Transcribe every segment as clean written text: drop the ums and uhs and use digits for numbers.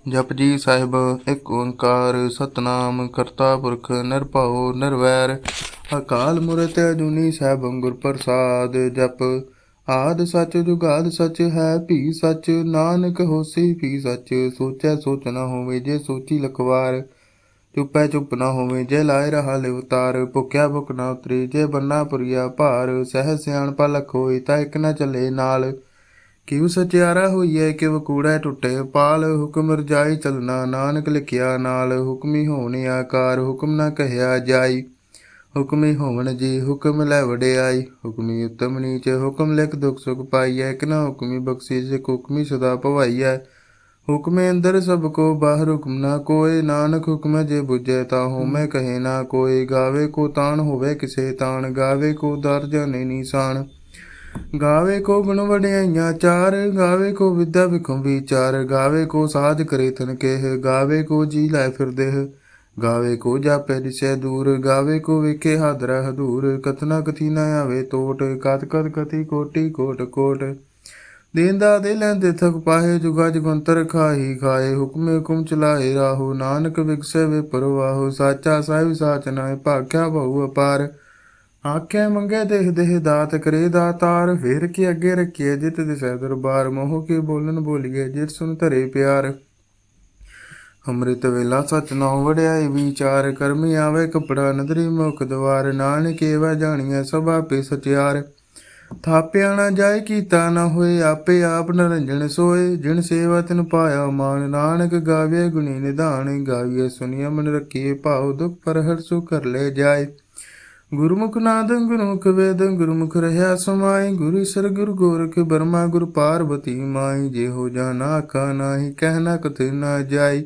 जपजी साहिब एक ओंकार सतनाम करता पुरख निरभਉ निरवैर अकाल मूरत अजूनी साहिब गुर प्रसाद जप आद सच जुगाद सच है भी सच नानक होसी भी सच सोचै सोच न होवे जे सोची लखवार चुपै चुप न होवे जे लाए रहा लिव तार भुख्या भुख न उतरी जे बन्ना पुरिया भार सहज सियाणपा लख होई ता एक न चले नाल किव सचियारा होइए किव कूड़ै टुटे पाल हुक्म रजाई चलना नानक लिखिया नाल हुक्मी होने आकार हुक्म न कहया जाई हुक्मी होवन जी हुक्म लै वडियाई हुक्मी उत्तम नीच हुक्म लिख दुख सुख पाइयै एक न हुक्मी बख्शिश हुक्मी सदा भवाइयै हुक्मे अंदर सब को बाहर हुक्म न कोय नानक हुक्म जे बुझे ता होमै कहे ना कोय गावे को तान होवे किसे तान गावे को दर जाने निशान गावे को गुण वड्याइयां चार गावे को विद्या विखम विचार गावे को साध करे थन केह गावे को जी लै फिर देह गावे को जापे दिशे दूर गावे को वेखे हादरा हदूर कतना कथी न आवे टोट कत कत कथी कोटि कोट कोट देंदा दे लैंदे थक पाहे जुगा जुगंतर खाही खाए हुक्मे हुकुम चलाए राहु नानक विगसे वे परवाहु साचा साहिब साच नाय भाख्या बहु अपार आख्या मंगे देह देह दात करे दातार फेर के अगे रखिए जित दिसै दरबार मोह के बोलन बोलिए जित सुन धरे प्यार अमृत वेला सच नौ वड्याई विचार कर्मी आवे कपड़ा नदरी मुख द्वार नानक एवं जानिए सब आपे सचियार थाप्या न जाय कीता न होए आपे आप नरंजन सोए जिन सेवा तिन पाया मान नानक गावे गुणी निधान गाविए सुनिए मन रखिए भाव दुख पर हर सु कर ले जाए गुरुमुख नाद गुरुमुख वेद गुरुमुख रहा समाई गुरु सर गुरु गोरख बर्मा गुरु पार्वती माई जे हो जाना आखा नाही कहना कथे ना जाई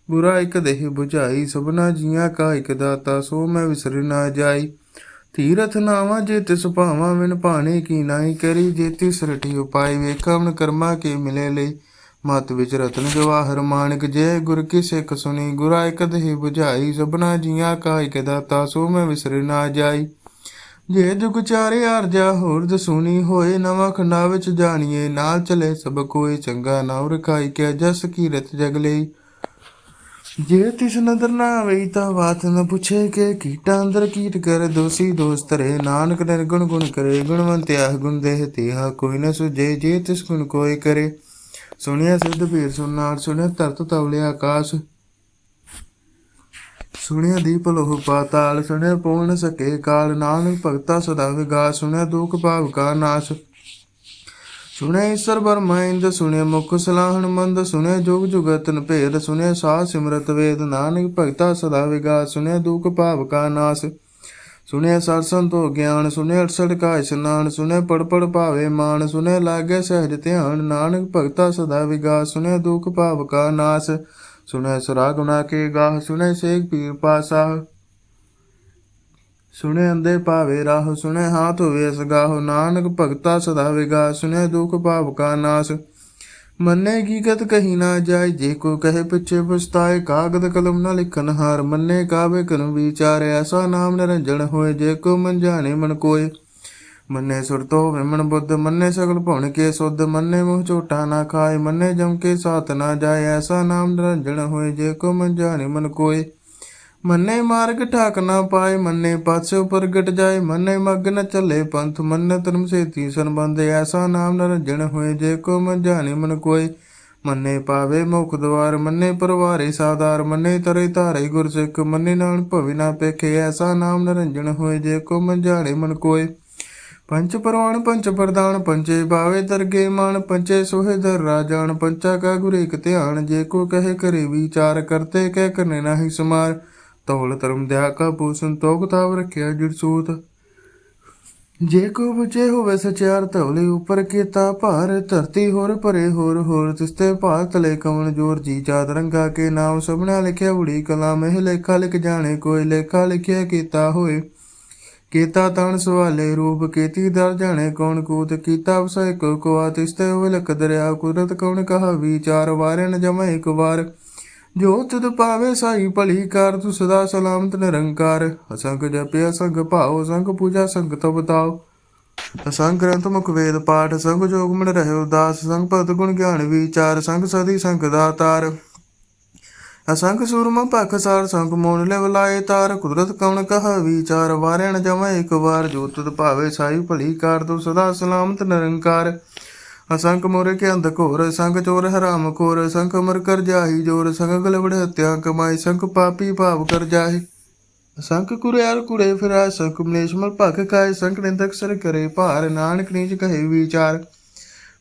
बुरा एक देह बुझाई सबना जिया का एक दाता सो मैं विसर ना जाई तीरथ नावा जे तिस भावा विन भाने की नाई करी जे तिस रटी उपाय वेखा मन कर्मा के मिले ले मत विच रतन जवाहर माणक जय गुर की सिख सुनी गुरा एक देह बुझाई सबना जिया का एक दाता सो मैं विसर ना जाई जे जुग चारे आरजा होर दसूनी होए नवा खंडा विच जानिए नाल चले सब कोई चंगा नाव रखाई क्या जस कीरत जग लई जे तिस नदर ना आवेई ता बात न पुछे के कीटा अंदर कीट कर दोषी दोष तरे नानक निर्गुण गुण करे गुणवंत आह गुण देह तेहा कोई न सुझे जे तिस गुण कोई करे सुनिया सिद्ध पीर सुनार सुनिया तरत तवले आकाश सुनिया दीप लोह पाताल सुनिया पौन सके काल नानक भगता सदा विगास सुनिया दुख भाव का नाश सुने ईश्वर ब्रह्माइंद सुने मुख सलाहन मंद सुने जुग जुगतन भेद सुने सा सिमरत वेद नानक भगता सदा विगास सुने दुख भाव का नाश सुने सरसन तो ज्ञान सुने अड़सठ का स्नान सुने पढ़ पढ़ पावे मान सुने लागे सहज ध्यान नानक भगता सदा विगास सुने दुख भाव का नाश सुने सरा गुना के गाह सुने शेख पीर पासा सुने अंधे पावे राह सुने हाथ वेस गाह नानक भगता सदा विगास सुने दुख भाव का नाश मन्ने की गत कही ना जाय जे को कहे पिछे पछताए कागद कलम न लिखन हार मन्ने कावे कन विचार ऐसा नाम निरंजन होए जे को मन जाने मन कोय मन्ने सुरतो विमन बुद्ध मन्ने सगल भुन के शुद्ध मन्ने मुँह झूठा ना खाए मन्ने जम के साथ ना जाए ऐसा नाम निरंजन होए जे को मन जाने मन कोय मन्ने मार्ग ठाक ना पाए मन्ने पथ से ऊपर गट जाए मन्ने मग न चले पंथ मन्ने धर्म से तीसन बंधे ऐसा नाम निरंजन होए जे को मन जाने मन कोय मन्ने पावे मुख द्वार मन्ने परवारे साधार मन्ने तरे तारे गुर सिख मन्ने नान भवि ना पेखे ऐसा नाम निरंजन होए जे को मन जाने मन कोय पंच परवान पंच प्रधान पंचे पावे दरगे मान पंचे सोहे दर राजान पंचा का गुर एक ध्यान जे को कहे करे विचार करते कह करने नाही समार तौल धर्म दया का भूषण तो किताब रखिया जुड़सूत जे को बचे होवे सचार तौले ऊपर केता भार धरती होर परे होर तिस्ते भार तले कवन जोर जी चाद रंगा के नाम सबना लिखिया उड़ी कला में लेखा लिख जाने कोई लेखा लिखिया केता होए केता तान सवाले रूप केती दर जाने कौन कूत कीता वसय को तिस्ते हुए लख दरिया कुदरत कौन कहा विचार वारे न जमा एक बार जो तुद पावे साई भली कार तू सदा सलामत निरंकार असंख जपे असंख भाव असंख पूजा संख तब ताओ असंख ग्रंथ मुख वेद पाठ संख जोग मन रहे उदास संख भगत गुण ज्ञान विचार संख सदी संख दातार असंख सूरमा पख सार संख मोन ले बुलाए तार कुदरत कवन कहा विचार वारण जम एक बार जो तुद भावे साई भली कार तू सदा सलामत निरंकार असंख मोरे के अंध घोर संख चोर हराम खोर संख मर कर जाही जोर संख गलबड़ हत्या कमाई संख पापी भाव कर जाही संख कुरियार कुड़े फिरा संख मलेश मल भख खाए संख निंदक सर करे भार नानक नीच कहे विचार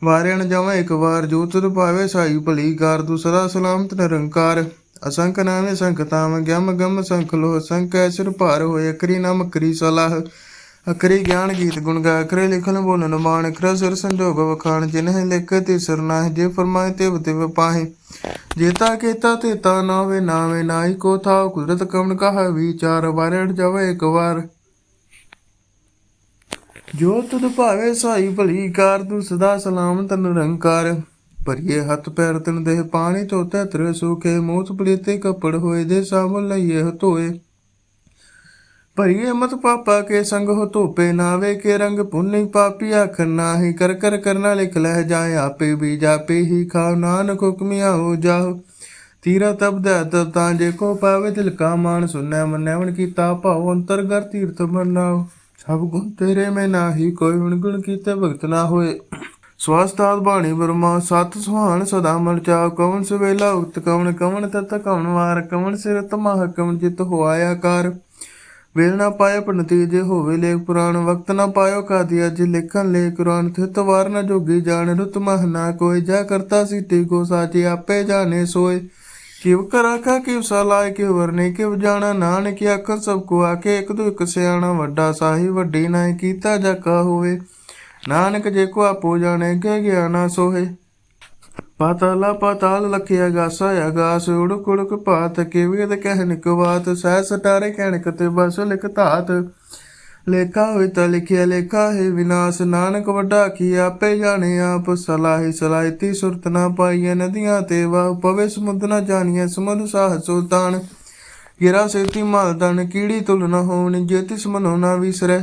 वारण जम एक बार जो तुद पावे साई भली कार तू सदा सलामत निरंकार असंख नामे संख ताम गम गम संख लोह संख ऐसर भार होए अकरी नाम अकरी सलाह अकरी ज्ञान गीत गुण गा अकरे लिखन बोलन बाण अखरा सिर संजोग वखाण जिन्हें लिख तिसर नाह जे फरमाए तिव तिव पाहे जेता केता तेता नावे नावे नाई को था कुदरत कवन कहा विचार वारण जव एक बार जो तुद भावे साई भली कार तू सदा सलामत निरंकार भरिए हथ पैर तिन देह पानी धोते तिर सूखे मूत पलीते कपड़ होए दे साबुन लइए धोए भरिए मत पापा के संग हो धोपे नावे के रंग पुण्य पापी आखर नाही कर कर करना लिख लह जाए आपे भी जापे ही खाओ नानक हुक्मिया हो जाओ तीरा तब दे तांजे को पावे दिल का मान सुनने मन्यावन की तापाओ अंतरगर तीर्थ बनाओ सब गुण तेरे में नाही कोई गुण कीते भगत ना होए स्वास्थात बाणी ब्रह्मा सत सुहान सदा मल चाव कवन सवेला उक्त कवन कवन तत कवन वार कवन सिर तमाह कवन जित हो आया कार वेल ना पाया पंडित जे होवे लेख पुराण वक्त ना पायो का दिया जे लिखन ले कुरान थित वार न जोगी जान रुत मह ना कोई जा करता सीटी को साचे आपे जाने सोए किव करा का किव सलाय किव वरने किव जाना नानक आखन सबको आके एक दो एक सियाणा वड्डा साही वड्डी नाय कीता जाका होवे नानक जे को आपो जाने के ज्ञाना सोहे पाताला पाताल लखिया गासा अगास उड़क उड़क पात के वेद कहनिक बात सह सटारे कहनिक ते बस लिख तात लेखा हुई ता लिखिया लेखा है विनाश नानक वड्डा की आपे जाने आप सलाही सलाहिती सुरत ना पाइया नदियां ते वाह पवे समुद्र न जानिया समुद्र साह सुल्तान गिरा सेती माल दन कीड़ी तुल न होनी ज्योतिष मनो ना विसरे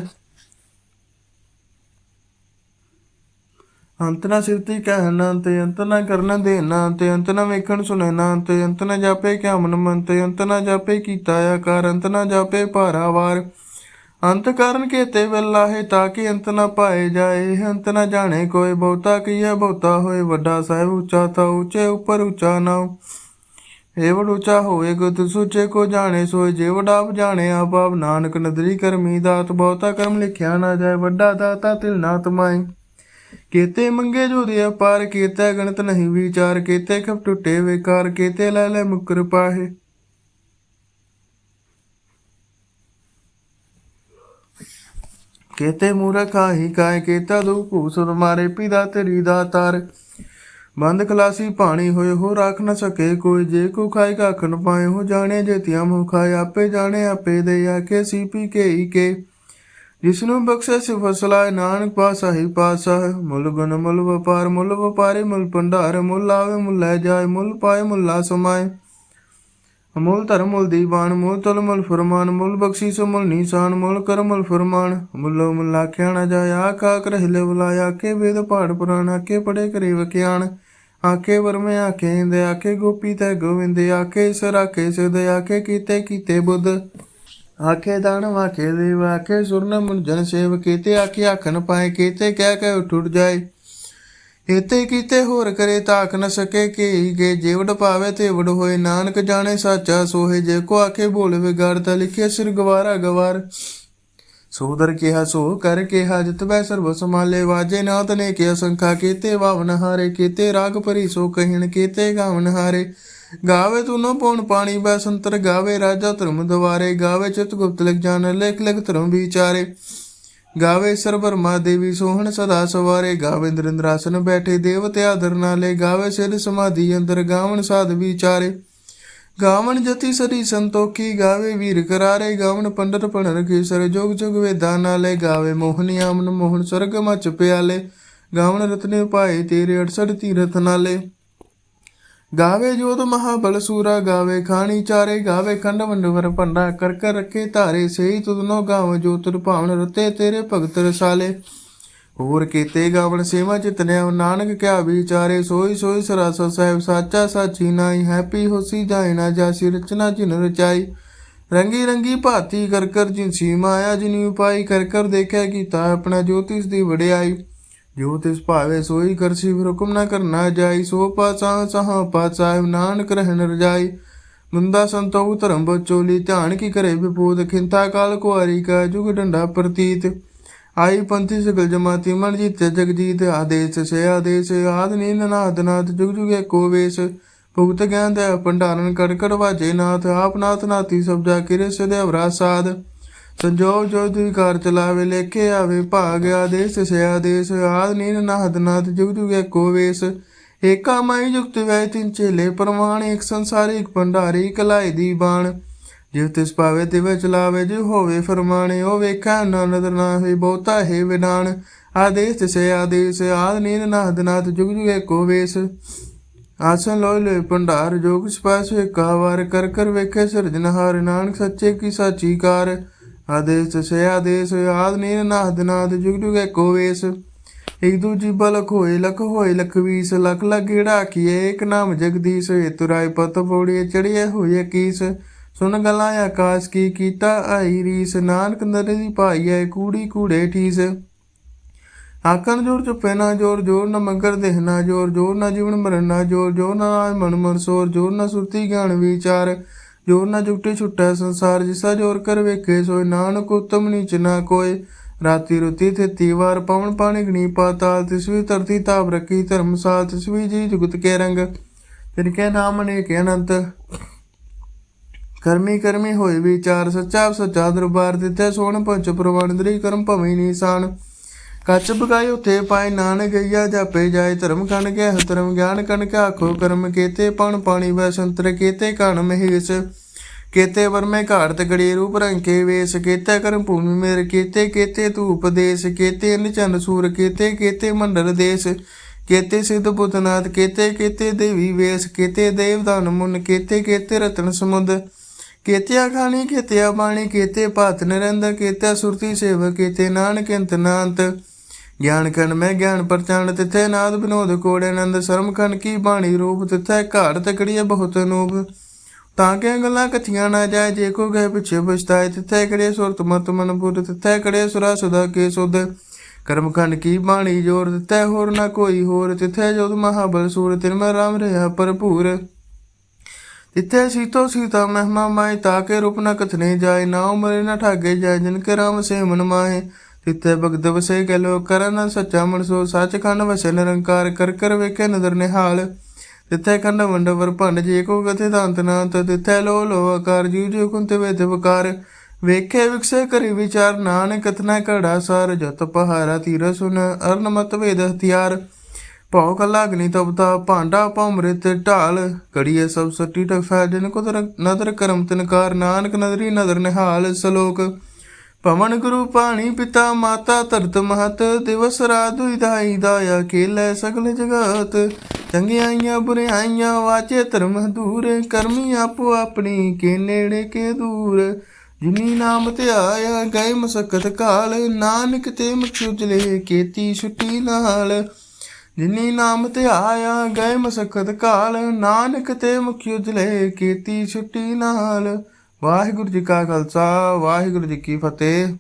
अंत ना सिरती कहना ते अंत ना करना देना ते अंत ना वेखण सुनना ते अंत ना जापे क्या मन ते अंत ना जापे कीता आकार अंत ना जापे पारावार अंत कारण के ते वेला है ताकि अंत ना पाए जाए अंत ना जाने कोई बहुता किया बहुता होए वड्डा साहिब ऊंचा था ऊंचे ऊपर ऊंचा नाव एवड ऊंचा होए गुत सूचे को जाने सोए जेवड आप जाने आप नानक नदरी करमी दात बहुता कर्म लिखिया ना जाए वड्डा दाता तिल ना तमाए केते मंगे जो दिया पार केते गणत नहीं विचार केते खप टूटे बेकार केते लै लै मुकर पाहे केते मूर्ख ही काय केता दो भूसुर मारे पिता तेरी दातार बंद खलासी पानी होए हो राख न सके कोई जे को खाए काख न पाए हो जाने जे तिया मुँह खाए आपे जाने आपे दे आके सीपी के ही के जिसनु बख्शे से फसलाए नानक पासा ही पासा है मुल गुन मुल व्यापारे मुल भंडार मुल आवे मुल लै जाए मुल पाए मुल्ला समाए मूल धर्म मूल दीवान मूल तल मुल फरमान मूल बख्शीस मुल निशान मूल कर मुल फरमान मुल्लो मुल आख्या न जाए आख रहले बुलाए आके वेद पाठ पुराण आके पढ़े करे वक्याण आके वर में आके इंदे आके गोपी तै गोविंद आके सर आके सिद आके कीते कीते बुद्ध आखे दानव आखे देव आखे सुरन मुन जन सेव केते आखे आखन पाए केते क्या कह उठ जाए एते कीते होर करे ताक न सके के जेवड पावे तेवड होए नानक जाने साचा सोहे जे को आखे बोल विगाड़ता लिखे सिर गवारा गवार सोदर केहा सो कर केहा जित वै सर्व संभाले वाजे नाथ ने किया संखा केते वावन हारे केते राग परी सो कहिन केते गावन हारे गावे तू न पौन पानी बै संतर गावे राजा धर्म द्वारे गावे चित गुप्त लिख जान लेख लिख धर्म विचारे गावे सर ब्रह्मा देवी सोहन सदा सवारे गावे इंद्रासन बैठे देवते आदर नाले गावे सिर समाधि अंदर गावन साध विचारे गावन जति सरी संतोखी गावे वीर करारे गावन पंडित पणर केसर जोग जोग वेदा नाले गावे मोहन आमन मोहन स्वर्ग मच प्याले गावन रत्ने पाए तेरे 68 तीरथ नाले गावे जोध महाबल सूरा गावे खानी चारे गावे खंड वंड वर पंडा कर कर रखे तारे सही तुदनो गाव जो तुर भावन रते तेरे भगत रसाले ਹੋਰ ਕੀਤੇ ਗਾਵਣ ਸੇਵਾ ਚਿਤਨਿਆ ਨਾਨਕ ਕਿਆ ਵਿਚਾਰੇ ਸੋਈ ਸੋਈ ਸਰਾਸਾ ਸਾਹਿਬ ਸਾਚਾ ਸਾਚੀ ਨਾਈ ਹੈਪੀ ਹੋਸੀ ਜਾਏ ਨਾ ਜਾਸੀ ਰਚਨਾ ਜਿਨ ਰਚਾਈ ਰੰਗੀ ਰੰਗੀ ਭਾਤੀ ਕਰ ਕਰ ਜਿਨਸੀ ਮਾਇਆ ਜਿਨੀ ਉਪਾਈ ਕਰ ਕਰ ਦੇਖਿਆ ਕੀਤਾ ਆਪਣਾ ਜੋਤਿਸ ਦੀ ਵਡਿਆਈ ਜੋ ਤਿਸ ਭਾਵੇ ਸੋਈ ਕਰਸੀ ਹੁਕਮ ਨਾ ਕਰਨਾ ਜਾਈ ਸੋ ਪਾਸਾ ਸਹਾ ਪਾਸਾ ਨਾਨਕ ਰਹਿਣ ਰਜਾਈ ਮੁੰਦਾ ਸੰਤੋਖ ਧਰਮ ਬਚੋਲੀ ਧਿਆਨ ਕੀ ਕਰੇ ਵਿਪੂਤ ਖਿੰਤਾ ਕਾਲ ਕੁਆਰੀ ਕਾ ਜੁਗ ਡੰਡਾ ਪ੍ਰਤੀਤ आई पंथी सकल जमाती मन जीते जगजीत आदेश से आदेश आद नींद नाद नाथ जुग जुग एको वेश भुगत ज्ञान दया भंडारण कर कर वाजे नाथ आप नाथ नाती सब जा किरे सदैवरा साध संजोग जो द्विकार चलावे लेखे आवे भाग आदेश से आदेश आद नींद नाद नाथ जुग जुग एको वेश एका माई जुगत वै तिन चेले प्रमाण एक संसारी एक भंडारी कलाई दी बाण ਜਿਵ ਤਿਸ ਪਾਵੇ ਤਿਵ ਚਲਾਵੇ ਜਿਵ ਹੋਵੇ ਫਰਮਾਣੇ ਉਹ ਵੇਖੈ ਨਾ ਨਦਰ ਨਾ ਹੋਈ ਬਹੁਤਾ ਹੈ ਵਿਡਾਣ ਆਦੇਸ਼ ਤਿਸੇ ਆਦੇਸ਼ ਆਦ ਨੀਂਦ ਨਾਦ ਨਾਦ ਜੁਗ ਜੁਗ ਏਕੋ ਵੇਸ ਆਸਨ ਲੋਇ ਲੋਇ ਭੰਡਾਰ ਜੋ ਕਿਛ ਪਾਸੋ ਏਕਾ ਵਾਰ ਕਰ ਕਰ ਵੇਖੇ ਸਿਰਜਨਹਾਰ ਨਾਨਕ ਸੱਚੇ ਕੀ ਸਾਚੀ ਕਾਰ ਆਦੇਸ਼ ਤਿਸੇ ਆਦੇਸ਼ ਆਦ ਨੀਂਦ ਨਾਦ ਨਾਦ ਜੁਗ ਜੁਗ ਏਕੋ ਵੇਸ ਇੱਕ ਦੂਜੀ ਬਲਕ ਹੋਏ ਲਖ ਵੀਸ ਲਖ ਲਗੇੜਾ ਕੀਏ ਇੱਕ ਨਾਮ ਜਗਦੀਸ਼ ਇਤੁਰਾਈ ਪਤ ਪੌੜੀ ਚੜੀਏ ਹੋਏ ਕੀਸ ਸੁਣ ਗਲਾਂ ਆਕਾਸ਼ ਕੀ ਕੀਤਾ ਆਈ ਰੀਸ ਨਾਨਕ ਨਰੇ ਦੀ ਭਾਈ ਹੈ ਕੂੜੀ ਕੂੜੇ ਠੀਸ ਆਕਣ ਜੋਰ ਚੁੱਪੇ ਨਾ ਜੋਰ ਜੋਰ ਨਾ ਮਗਰ ਦੇਹ ਨਾ ਜੋਰ ਜੋਰ ਨਾ ਜੀਵਨ ਮਰਨ ਨਾ ਜੋਰ ਜੋਰ ਨਾ ਮਨ ਮਨ ਸੋਰ ਜੋਰ ਨਾ ਸੁਰਤੀ ਗਿਆਨ ਵਿਚਾਰ ਜੋਰ ਨਾ ਜੁਗਟੇ ਛੁੱਟੈ ਸੰਸਾਰ ਜਿਸਾ ਜੋਰ ਕਰ ਵੇਖੇ ਸੋਏ ਨਾਨਕ ਉਤਮ ਨੀਚ ਨਾ ਕੋਏ ਰਾਤੀ ਰੁਤੀ ਥਿਤੀ ਵਾਰ ਪਵਨ ਪਾਣੀ ਗਣੀ ਪਾਤਾਲ ਤਿਸਵੀ ਧਰਤੀ ਤਾਪ ਰੱਖੀ ਧਰਮਸਾਲ ਤਿਸਵੀ ਜੀ ਜੁਗਤ ਕੇ ਰੰਗ ਤਿਨਕੇ ਨਾਮ ਨੇ ਕੇ ਅਨੰਤ ਕਰਮੀ ਕਰਮੀ ਹੋਏ ਵਿਚਾਰ ਸੱਚਾ ਸੱਚਾ ਦਰਬਾਰ ਦਿੱਤੇ ਸੋਹਣ ਪੰਚ ਪ੍ਰਵਾਨਦਰੀ ਕਰਮ ਭਵੇਂ ਨਿਸ਼ਾਨ ਕੱਚ ਬਗਾਈ ਉਥੇ ਪਾਏ ਨਾਨਕ ਗਈਆ ਜਾਪੇ ਜਾਏ ਧਰਮ ਕਣ ਕੇ ਧਰਮ ਗਿਆਨ ਕਣ ਕੇ ਆਖੋ ਕਰਮ ਕੇਤੇ ਪਣ ਪਾਣੀ ਵੈ ਸੰਤਰ ਕੇਤੇ ਕਣ ਮਹੇਸ਼ ਕੇਤੇ ਵਰਮੇ ਘਾੜਤ ਗੜੀ ਰੂਪ ਰੰਕੇ ਵੇਸ ਕੇਤੇ ਕਰਮ ਭੂਮੀ ਮੇਰ ਕੇਤੇ ਕੇਤੇ ਤੂ ਉਪਦੇਸ਼ ਕੇਤੇ ਨਿਚਨ ਸੂਰ ਕੇਤੇ ਕੇਤੇ ਮੰਡਲ ਦੇਸ਼ ਕੇਤੇ ਸਿੱਧ ਪੁੱਤਨਾਥ ਕੇਤੇ ਕੇਤੇ ਦੇਵੀ ਵੇਸ ਕੇਤੇ ਦੇਵਦਾਨ ਮੁਨ ਕੇਤੇ ਕੇਤੇ ਰਤਨ ਸਮੁੰਦ केत्या खानी केत्या बाणी केते पात निरंद केत्या सुरती सेवक केते नानक अंत नांत ज्ञान खंड में ज्ञान प्रचंड तिथे नाद विनोद कोड़े नंद शर्म खंड की बाणी रूप तिथे घाड़ तकड़िए बहुत अनूप ताके गल्लां कथियां ना जाए जे को गए पिछे पछताए तिथे कड़े सुरत मत मनपुर तिथे कड़े सुरा सुधा के सुध कर्म खंड की बाणी जोर तिथे होर ना कोई होर तिथे जोध महाबल सूर तिन में राम रहा भरपूर तिथे सीतो सीता महिमा माए ताके रूप न कथने जाए नाव मरे न ठागे जाए जिनके राम से मन माहे तिथे भगत वसे गलो करन सच्चा मनसो सच खंड वसे निरंकार कर कर वेखे नदर निहाल तिथे खंड वंडवर भंड जे को गथे दांत नांत तिथे लो लो आकार जीव जो कुंत वेद वकार वेखे विकसे करी विचार नानक कथना कड़ा सार जत पहारा तीर सुन अर्ण मत वेद हथियार भाव कला अग्नि तपता भांडा पामृत ढाल कड़िए सब सट्टी टफै जिन को नदर करम तिनकार नानक नदरी नदर निहाल सलोक पवन गुरु पाणी पिता माता धरत महत दिवस रात दुई दाया खेलै सगल जगत चंगियाइयां बुराइयां वाचे धर्म दूर करमी आपो अपनी के नेड़े के दूर जिनी नाम ते आया गए मसकत काल नानक ते मुख उजले केती छुट्टी नाल जिनी नाम ते आया गए मसकत काल नानक ते मुखी उजले केती छुट्टी नाल वाहिगुरु जी का खालसा वाहिगुरु जी की फतेह।